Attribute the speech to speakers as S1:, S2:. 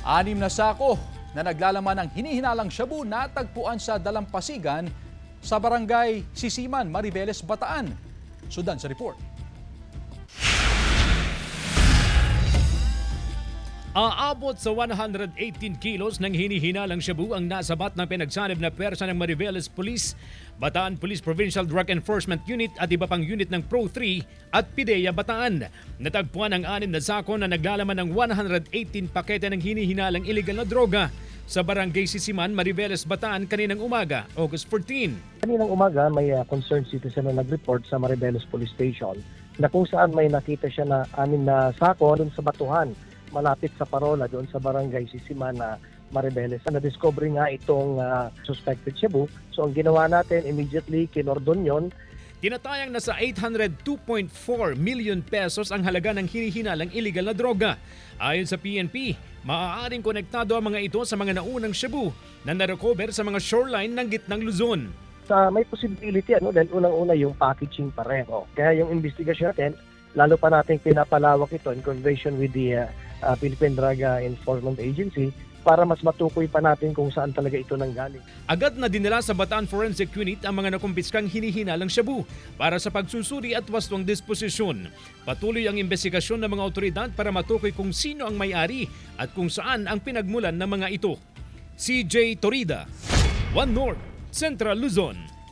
S1: 6 na sako na naglalaman ng hinihinalang shabu natagpuan sa Dalampasigan sa barangay Sisiman, Mariveles, Bataan. Sudan sa report.
S2: Aabot sa 118 kilos ng hinihinalang shabu ang nasabat ng pinagsanib na pwersa ng Mariveles Police, Bataan Police Provincial Drug Enforcement Unit at iba pang unit ng Pro 3 at PIDEA Bataan. Natagpuan ang 6 na sako na naglalaman ng 118 pakete ng hinihinalang illegal na droga sa barangay Sisiman, Mariveles, Bataan kaninang umaga, August 14.
S3: Kaninang umaga may concerned citizen na nag-report sa Mariveles Police Station na kung saan may nakita siya na 6 na sako doon sa batuhan malapit sa Parola doon sa barangay Sisiman na Mariveles. Na-discover nga itong suspected shabu. So ang ginawa natin, immediately kinordon yon.
S2: Tinatayang nasa 802.4 million pesos ang halaga ng hinihinalang illegal na droga. Ayon sa PNP, maaaring konektado ang mga ito sa mga naunang shabu na narecover sa mga shoreline ng gitnang Luzon.
S3: May possibility dahil unang-una yung packaging pareho. Kaya yung investigation natin, lalo pa natin pinapalawak ito in conjunction with the Philippine Drug Enforcement Agency para mas matukoy pa natin kung saan talaga ito nanggaling.
S2: Agad na dinala sa Bataan Forensic Unit ang mga nakumpiskang hinihinalang shabu para sa pagsusuri at wastong disposisyon. Patuloy ang investigasyon ng mga otoridad para matukoy kung sino ang may-ari at kung saan ang pinagmulan ng mga ito. CJ Torida, One North, Central Luzon.